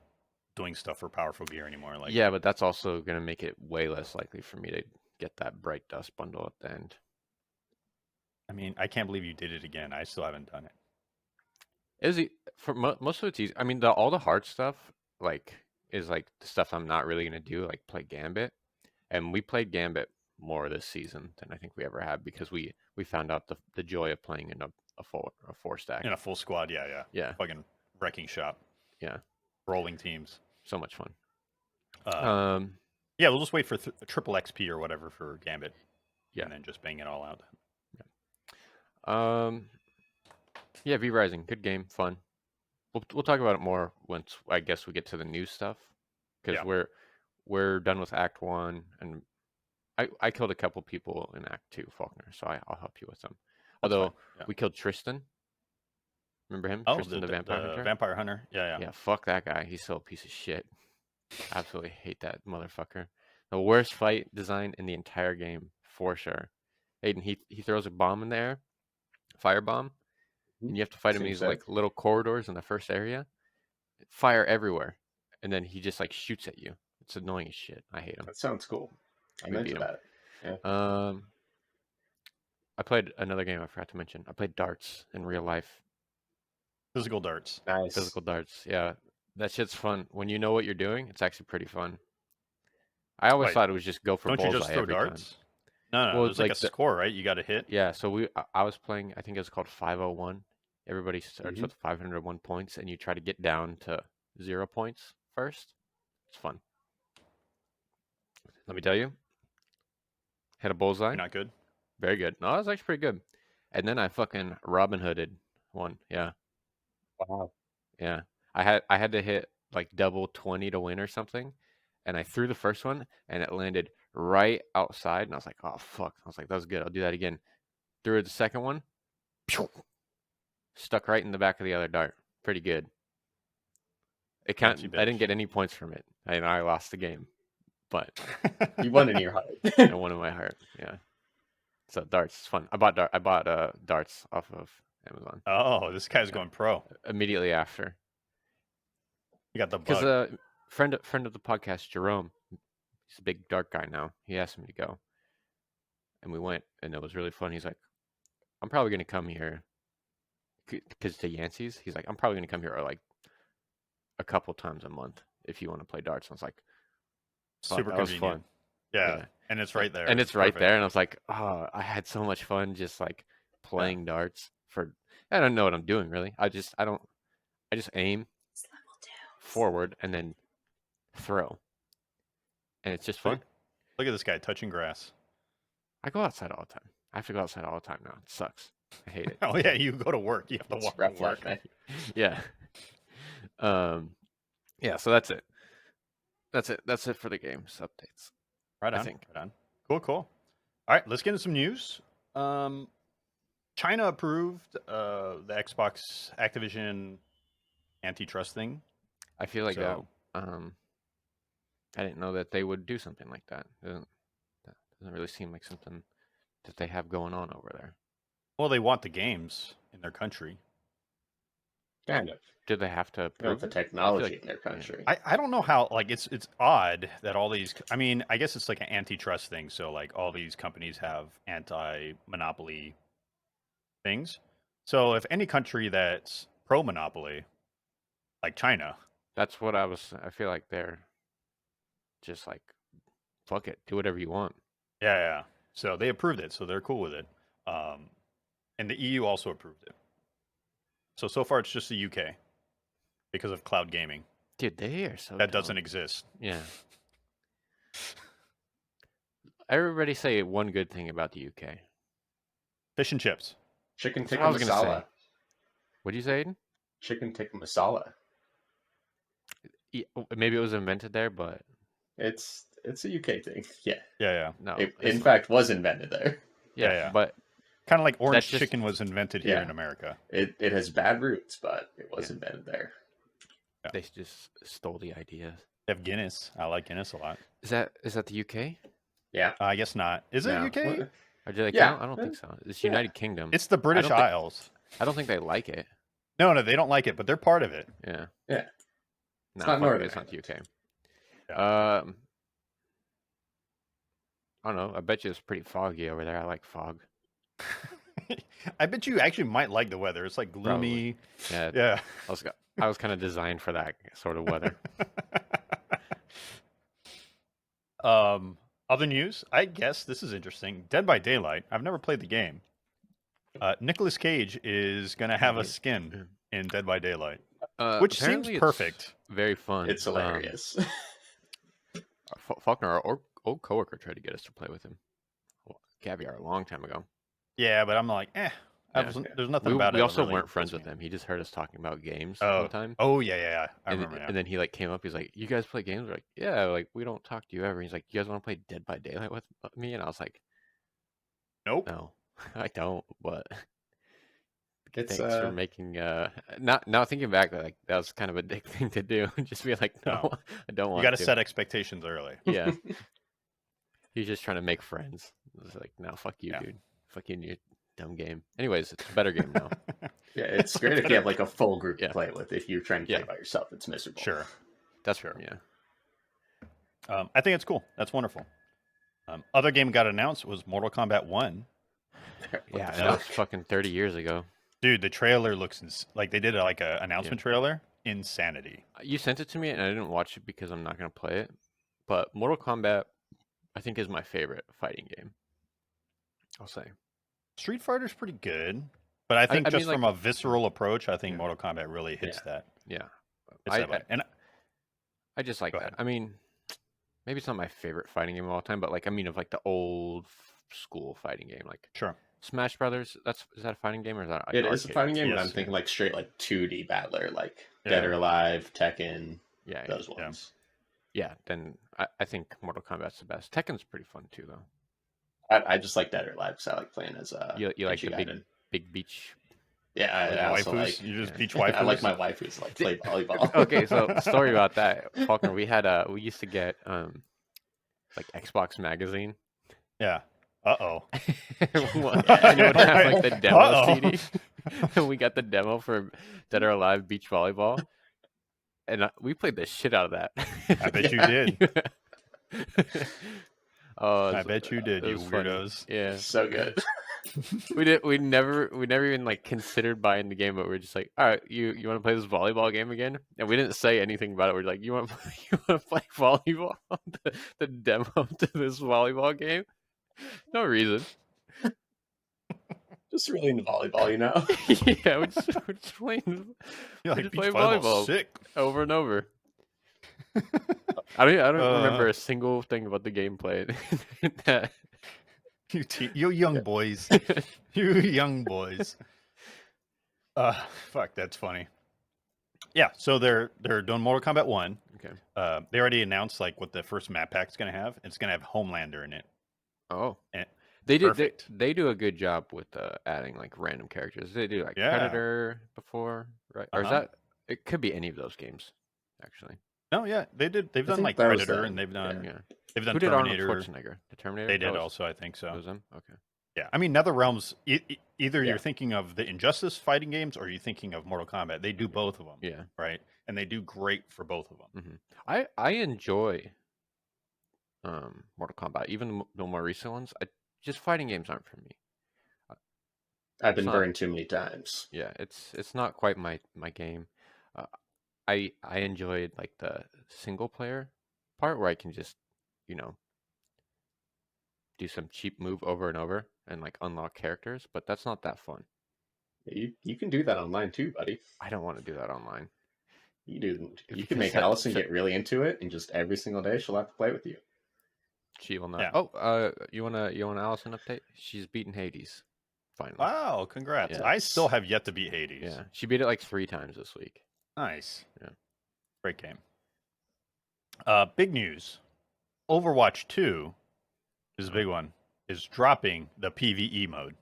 doing stuff for powerful gear anymore. Like yeah, but that's also going to make it way less likely for me to get that bright dust bundle at the end. I mean, I can't believe you did it again. I still haven't done it. For most of it's easy. I mean, all the hard stuff like is like the stuff I'm not really gonna do, like play Gambit, and we played Gambit more this season than I think we ever have because we found out the joy of playing in a four stack. In a full squad, yeah. Yeah, Fucking wrecking shop. yeah, Rolling teams. so much fun. Yeah, we'll just wait for triple XP or whatever for Gambit. Yeah. And then just bang it all out. Yeah, V Rising, good game, fun. We'll talk about it more once I guess we get to the new stuff because we're done with Act 1, and I killed a couple people in Act 2, Faulkner, so I'll help you with them. Although we killed Tristan. Remember him? Oh, Tristan the Vampire Hunter? Vampire Hunter. Yeah. Yeah, fuck that guy. He's still a piece of shit. Absolutely hate that motherfucker. The worst fight design in the entire game, for sure. Aiden, he throws a bomb in the air, firebomb, and you have to fight him in these like little corridors in the first area. Fire everywhere, and then he just like shoots at you. It's annoying as shit. I hate him. That sounds cool. I'm into that. Yeah. I played another game I forgot to mention. I played darts in real life. Physical darts. Nice. Physical darts. Yeah, that shit's fun. When you know what you're doing, it's actually pretty fun. I always thought it was just go for bullseye. Don't you just throw darts? Time. No. Well, it's like a score, right? You got to hit. Yeah. So I was playing. I think it was called 501. Everybody starts with 501 points, and you try to get down to 0 points first. It's fun. Let me tell you. Hit a bullseye. You're not good. Very good. No, that was actually pretty good. And then I fucking Robin Hooded one. Yeah. Wow. Yeah. I had to hit like double 20 to win or something. And I threw the first one and it landed right outside. And I was like, oh, fuck. I was like, that was good. I'll do that again. Threw the second one. Stuck right in the back of the other dart. Pretty good. I didn't get any points from it. I lost the game. But you won in your heart. I won in my heart. Yeah. So darts is fun. I bought darts off of Amazon. Oh, this guy's going pro. Immediately after. You got the bug. Because friend of the podcast, Jerome, he's a big dart guy now. He asked me to go, and we went, and it was really fun. He's like, I'm probably gonna come here because to Yancey's. He's like, I'm probably gonna come here like a couple times a month if you want to play darts. And I was like, super that was convenient. fun. Yeah, and it's right there. And it's right there, and I was like, oh, I had so much fun just like playing darts. I don't know what I'm doing really. I just aim forward and then throw, and it's just fun. Look at this guy touching grass. I go outside all the time. I have to go outside all the time now. It sucks. I hate it. Oh yeah, you go to work. You have to walk to work. Yeah. Yeah. So that's it. That's it for the games updates. Right on. Right on. Cool. All right, let's get into some news. China approved the Xbox Activision antitrust thing. I feel like that. I didn't know that they would do something like that. That doesn't really seem like something that they have going on over there. Well, they want the games in their country. Kind of. Do they have to approve the technology in their country? I don't know how. Like it's odd that all these. I mean, I guess it's like an antitrust thing. So like all these companies have anti-monopoly things. So if any country that's pro-monopoly, like China, that's what I feel like they're just like, fuck it, do whatever you want. Yeah. So they approved it, so they're cool with it. And the EU also approved it. So far it's just the UK because of cloud gaming. Dude, they are so that dumb. Doesn't exist. Yeah. Everybody say one good thing about the UK. Fish and chips. Chicken tikka masala. What'd you say, Aiden? Chicken tikka masala. Yeah, maybe it was invented there, but it's a UK thing. Yeah. No, it in fact was invented there. Yeah. But kind of like orange chicken was invented here in America. It has bad roots, but it was invented there. Yeah. They just stole the idea. They have Guinness. I like Guinness a lot. Is that the UK? Yeah. I guess not. Is it UK? Or do they count? I don't think so. It's United Kingdom. It's the British Isles. I don't think they like it. No, they don't like it, but they're part of it. Yeah. Yeah. It's not Northern. It's not the UK. Yeah. I don't know. I bet you it's pretty foggy over there. I like fog. I bet you actually might like the weather. It's like gloomy. Yeah, Yeah. I was kind of designed for that sort of weather. Other news, I guess this is interesting. Dead by Daylight. I've never played the game. Nicolas Cage is going to have a skin in Dead by Daylight, which seems perfect. Very fun. It's hilarious. Faulkner, our old coworker, tried to get us to play with him. Caviar a long time ago. Yeah, but I'm like, there's nothing about it. We also really weren't friends with him. He just heard us talking about games all the time. Oh, yeah. I remember. And then he like came up. He's like, "You guys play games?" We're like, "Yeah." Like, we don't talk to you ever. He's like, "You guys want to play Dead by Daylight with me?" And I was like, "Nope, no, I don't." But It's thanks for making. Now thinking back, like that was kind of a dick thing to do. Just be like, "No, I don't want." You got to set expectations early. Yeah. He's just trying to make friends. It's like, no, fuck you, dude. Fuck you and your dumb game. Anyways, it's a better game now. Yeah, it's great if you have like a full group to play with. If you're trying to play by yourself, it's miserable. Sure. That's fair. Yeah. I think it's cool. That's wonderful. Other game got announced was Mortal Kombat 1. Yeah, that was fucking 30 years ago. Dude, the trailer looks like they did like a announcement trailer. Insanity. You sent it to me and I didn't watch it because I'm not going to play it. But Mortal Kombat, I think, is my favorite fighting game. I'll say. Street Fighter's pretty good. But I think just from a visceral approach, I think Mortal Kombat really hits that. Yeah. I just like that. I mean, maybe it's not my favorite fighting game of all time, but like, I mean, of like the old school fighting game, like Smash Brothers. Is that a fighting game or is that? It is a fighting game, but I'm thinking like straight like 2D battler, like Dead or Alive, Tekken, those ones. Yeah, then I think Mortal Kombat's the best. Tekken's pretty fun too, though. I just like Dead or Alive because I like playing as you like the big beach. Yeah, I also like you just beach waifus. I like my waifus like play volleyball. Okay, so story about that, Faulkner. We used to get like Xbox magazine. Yeah. And it would have like the demo CD. And we got the demo for Dead or Alive beach volleyball, and we played the shit out of that. I bet you did. I bet you did, you weirdos. Funny. Yeah, so good. We never even like considered buying the game, but we're just like, all right, you want to play this volleyball game again? And we didn't say anything about it. We're like, you want to play volleyball? the demo to this volleyball game? No reason. Just really into volleyball, you know? Yeah, we're just playing. Just playing volleyball sick over and over. I don't remember a single thing about the gameplay. You young boys. You young boys. Fuck, that's funny. Yeah, so they're doing Mortal Kombat 1. Okay. They already announced like what the first map pack's gonna have. It's gonna have Homelander in it. Oh. And they do a good job with adding like random characters. They do like Predator before, right? Or is that it could be any of those games, actually. No, yeah, they did. They've done like Predator, and they've done they've done Who did Terminator. Arnold Schwarzenegger? The Terminator. They did also, I think so. It was them. Okay. Yeah, I mean, NetherRealms. Either you're thinking of the Injustice fighting games, or you're thinking of Mortal Kombat. They do both of them. Yeah. Right, and they do great for both of them. Mm-hmm. I enjoy Mortal Kombat, even the more recent ones. Just fighting games aren't for me. I've been burned too many times. Yeah, it's not quite my game. I enjoyed like the single player part where I can just, do some cheap move over and over and like unlock characters, but that's not that fun. You can do that online too, buddy. I don't want to do that online. You do. You can make Allison get really into it, and just every single day she'll have to play with you. She will not. Yeah. Oh, you want Allison update? She's beaten Hades. Finally. Wow, congrats! Yes. I still have yet to beat Hades. Yeah, she beat it like 3 times this week. Nice. Yeah. Great game. Big news. Overwatch 2 is a big one. Is dropping the PvE mode.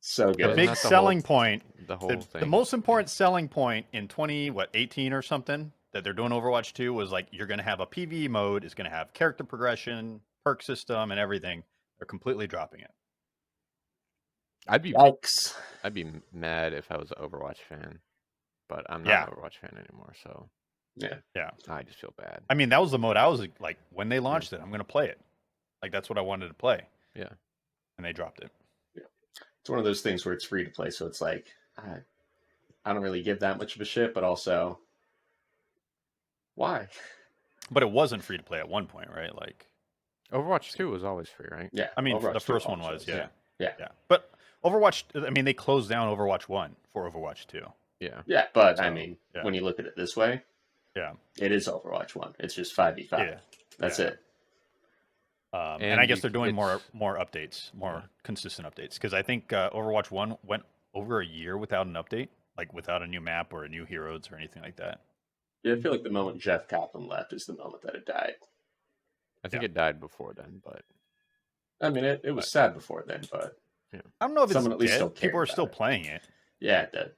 So good. The big selling point. The whole thing. The most important selling point in 2018 or something that they're doing Overwatch 2 was like you're going to have a PvE mode. It's going to have character progression, perk system, and everything. They're completely dropping it. I'd be mad if I was an Overwatch fan, but I'm not an Overwatch fan anymore. So yeah, I just feel bad. I mean, that was the mode I was like when they launched it. I'm going to play it. Like that's what I wanted to play. Yeah, and they dropped it. It's one of those things where it's free to play, so it's like I don't really give that much of a shit, but also why? But it wasn't free to play at one point, right? Like Overwatch 2 was always free, right? Yeah, I mean, Overwatch the 2 first one always was, yeah. But Overwatch, I mean, they closed down Overwatch 1 for Overwatch 2. Yeah. Yeah, but I So, mean, yeah. when you look at it this way, Yeah. it is Overwatch 1. It's just 5v5. Yeah. That's Yeah. it. And I guess you- they're doing more it's- updates, more consistent updates. Because I think Overwatch 1 went over a year without an update, like without a new map or a new heroes or anything like that. Yeah, I feel like the moment Jeff Kaplan left is the moment that it died. I think Yeah. it died before then, but I mean, it was sad before then, but I don't know if Someone it's at least dead. still cared People are about still it. playing it. yeah, the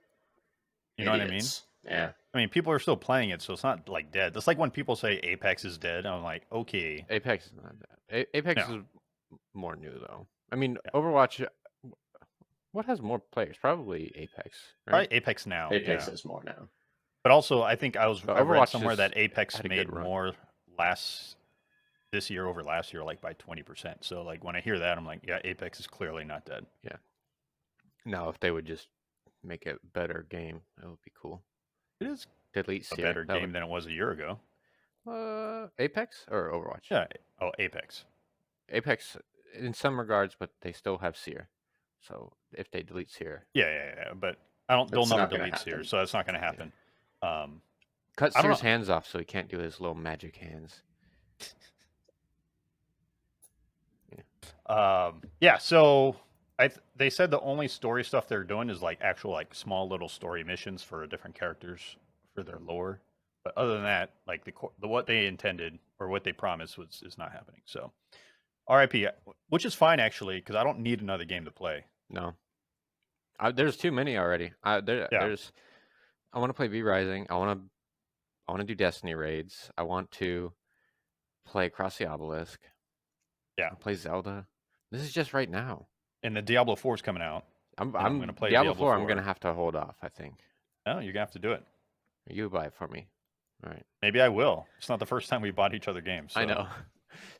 You know what I mean? idiots. Yeah. I mean, people are still playing it, so it's not like dead. That's like when people say Apex is dead. I'm like, okay. Apex is not that. Apex No. is more new though. I mean, Yeah. Overwatch. What has more players? Probably Apex, right? Probably Apex now. Apex yeah. is more now. But also, I think But I read Overwatch somewhere just that Apex had a good made run. more this year over last year, like by 20%. So, like when I hear that, I'm like, yeah, Apex is clearly not dead. Now, if they would just make it a better game, that would be cool. It is Delete a Seer. better game than it was a year ago. Apex or Overwatch? Yeah. Oh, Apex. Apex in some regards, but they still have Seer. So if they delete Seer, Yeah. But they'll It's never not gonna delete Seer, happen. so that's not going to happen. cut I don't Seer's know. hands off so he can't do his little magic hands. Yeah. So they said the only story stuff they're doing is like actual like small little story missions for different characters for their lore. But other than that, like the what they intended or what they promised is not happening. So, RIP, which is fine actually because I don't need another game to play. No, there's too many already. There's. I want to play V Rising. I want to do Destiny raids. I want to play Across the Obelisk. Yeah. Play Zelda. This is just right now. And the Diablo 4 is coming out. I'm gonna play Diablo Diablo 4. I'm 4. gonna have to hold off. I think. No, you're gonna have to do it. You buy it for me. All right. Maybe I will. It's not the first time we bought each other games. I so- know.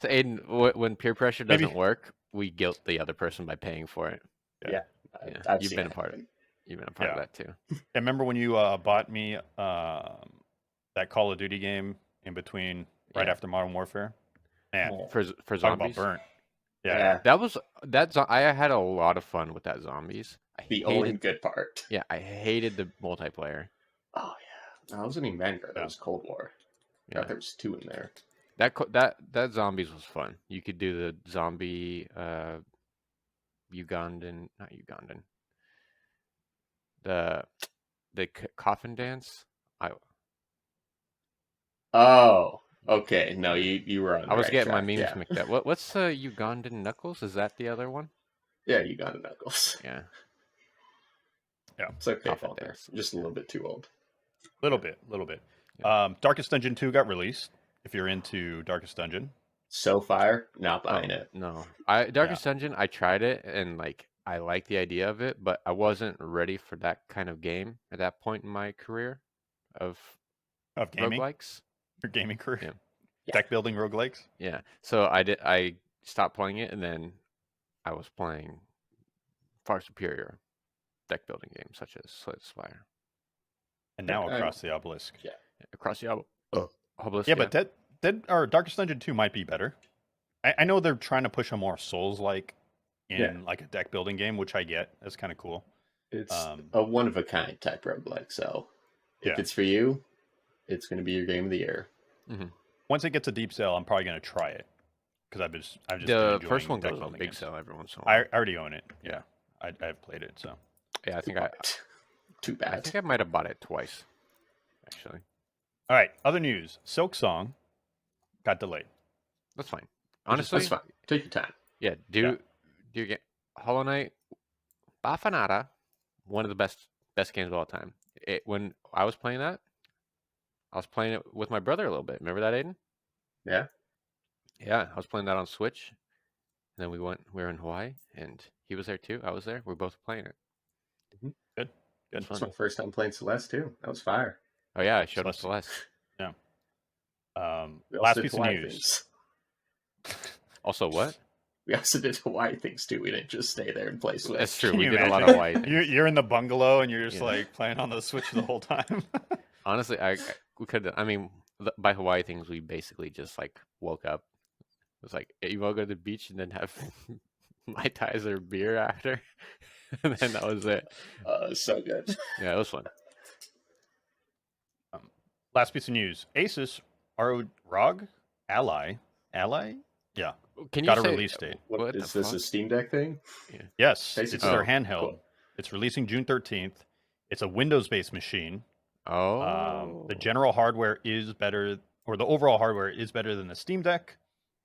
So Aiden, when peer pressure Maybe- doesn't work, we guilt the other person by paying for it. Yeah. Yeah, I've you've seen been it a part of happen. You've been a part of Yeah. that too. I remember when you bought me that Call of Duty game in between right Yeah. after Modern Warfare. Man, Yeah. For talk about zombies. burnt. Yeah. I had a lot of fun with that zombies. The only good part. Yeah, I hated the multiplayer. Oh yeah. No, it wasn't even Vanguard. That Yeah. was Cold War. Yeah. There was 2 in there. That zombies was fun. You could do the zombie Ugandan, not Ugandan. The coffin dance. Oh, okay. No, you were on. I was right getting my track. memes Yeah. mixed up. What's Ugandan Knuckles? Is that the other one? Yeah, you got Knuckles. Yeah. It's okay, Coffin Falter. dance. Just a little bit too old. Little bit. Yeah. Darkest Dungeon 2 got released. If you're into Darkest Dungeon. So fire, not buying it. No. Darkest Dungeon, I tried it and I like the idea of it, but I wasn't ready for that kind of game at that point in my career of Of gaming? roguelikes. Your gaming career? Yeah. Deck building roguelikes? Yeah. So I stopped playing it and then I was playing far superior deck building games such as Slay the Spire. And now Yeah, Across the Obelisk. Across the Obelisk. Yeah, but Dead or Darkest Dungeon 2 might be better. I know they're trying to push a more Souls-like in like a deck building game, which I get. That's kind of cool. It's a one of a kind type roguelike. So if Yeah. it's for you, it's going to be your game of the year. Once it gets a deep sale, I'm probably going to try it because I've just been the first enjoying one deck goes on building big games. sale every once in a I while. already own it. Yeah, I've played it. So Yeah, I think Too I bad. think I might have bought it twice, actually. all right. Other news: Silksong got delayed. That's fine. Honestly, That's fine. Take your time. yeah. Do you get Hollow Knight? Bafanada, one of the best games of all time. When I was playing that, I was playing it with my brother a little bit. Remember that, Aiden? Yeah. Yeah, I was playing that on Switch. And then we were in Hawaii, and he was there too. I was there. We were both playing it. Good. It's That's fun. my first time playing Celeste too. That was fire. Oh yeah, I showed him Celeste. Celeste. We also Last did piece of Hawaii news. things. Also, what? We also did Hawaii things too. We didn't just stay there and play Switch. That's true. Can We you did a lot of imagine? Hawaii things. You're in the bungalow and you're just Yeah. like playing on the Switch the whole time. Honestly, we could. I mean, by Hawaii things, we basically just like woke up. It was like, "Hey, you want to go to the beach and then have Mai Tais or beer after?" And then that was it. So good. Yeah, it was fun. Last piece of news: Asus ROG Ally, yeah, Can you got a say release date. what Is the this fuck? a Steam Deck thing? Yes, Basically. it's their Oh, handheld. cool. It's releasing June 13th. It's a Windows-based machine. Oh, The general hardware is better, or the overall hardware is better than the Steam Deck.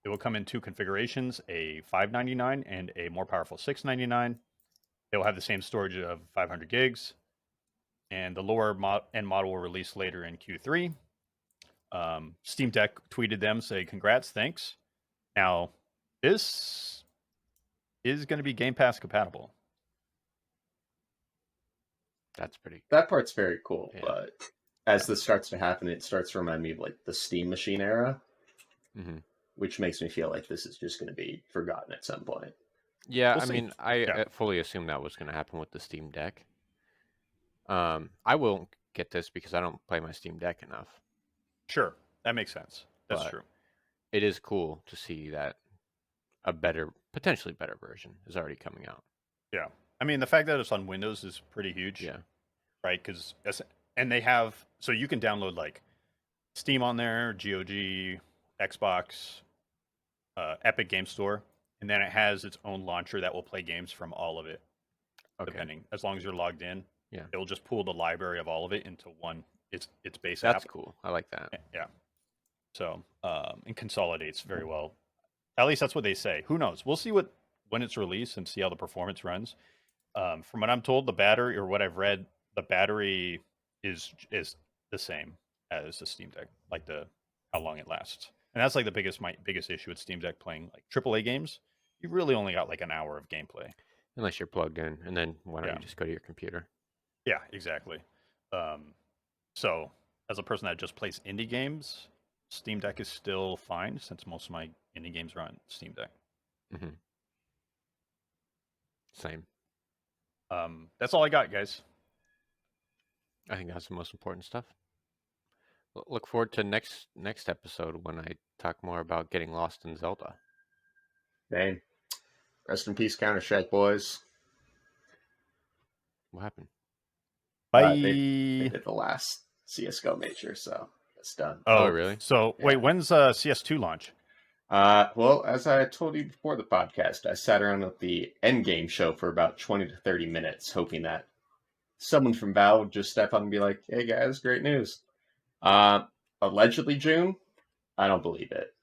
It will come in two configurations: a $599 and a more powerful $699. It will have the same storage of 500 gigs, and the lower end model will release later in Q3. Steam Deck tweeted them, say, "Congrats, thanks." Now, this is going to be Game Pass compatible. that's pretty. That part's very cool, Yeah. but as this starts to happen, it starts to remind me of like the Steam Machine era, Mm-hmm. which makes me feel like this is just going to be forgotten at some point. Yeah, We'll I see. mean, I Yeah. fully assumed that was going to happen with the Steam Deck. I won't get this because I don't play my Steam Deck enough. Sure, that makes sense. That's But true. it is cool to see that a potentially better version is already coming out. Yeah. I mean, the fact that it's on Windows is pretty huge. Yeah. Right? And they have, so you can download like Steam on there, GOG, Xbox, Epic Game Store, and then it has its own launcher that will play games from all of it, Okay. depending. As long as you're logged in, Yeah. it will just pull the library of all of it into one. Its base That's app. cool. I like that. Yeah. So and consolidates very well. At least that's what they say. Who knows? We'll see when it's released and see how the performance runs. From what I'm told, the battery, or what I've read, the battery is the same as the Steam Deck, like how long it lasts. And that's like my biggest issue with Steam Deck playing like AAA games. You really only got like an hour of gameplay. Unless you're plugged in, and then why don't Yeah. you just go to your computer? Yeah, exactly. So as a person that just plays indie games, Steam Deck is still fine since most of my indie games are on Steam Deck. Mm-hmm. Same. That's all I got, guys. I think that's the most important stuff. Look forward to next episode when I talk more about getting lost in Zelda. Dang. Rest in peace, Counter-Strike, boys. What happened? Bye. They did the last CSGO major, so it's done. Oh, really? So Yeah. wait, when's CS2 launch? Well, as I told you before the podcast, I sat around at the Endgame show for about 20 to 30 minutes, hoping that someone from Valve would just step up and be like, "Hey guys, great news." Allegedly June, I don't believe it.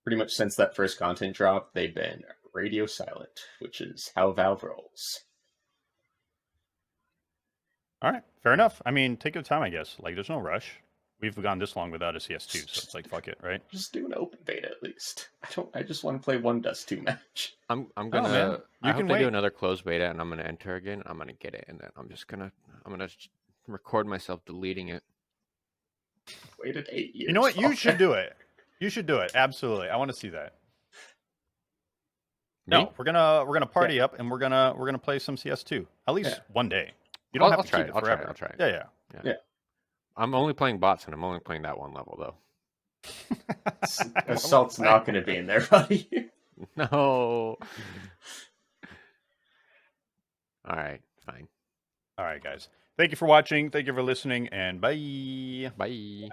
Pretty much since that first content drop, they've been radio silent, which is how Valve rolls. All right, fair enough. I mean, take your time, I guess. Like, there's no rush. We've gone this long without a CS2, so it's like, fuck it, right? Just do an open beta at least. I just want to play one Dust 2 match. I'm man. gonna. I You hope can they wait. do another closed beta, and I'm gonna enter again. I'm gonna get it, and then I'm gonna record myself deleting it. Waited 8 years. You know what? You for should it. do it. You should do it. Absolutely. I want to see that. No, Me? we're gonna party up and we're gonna play some CS2 at least one day. You don't I'll have to try keep it. it I'll try it. forever. I'll try it. Yeah. I'm only playing bots, and I'm only playing that one level though. Assault's not going to be in there, buddy. No. All right. Fine. All right, guys. Thank you for watching. Thank you for listening, and bye. Bye.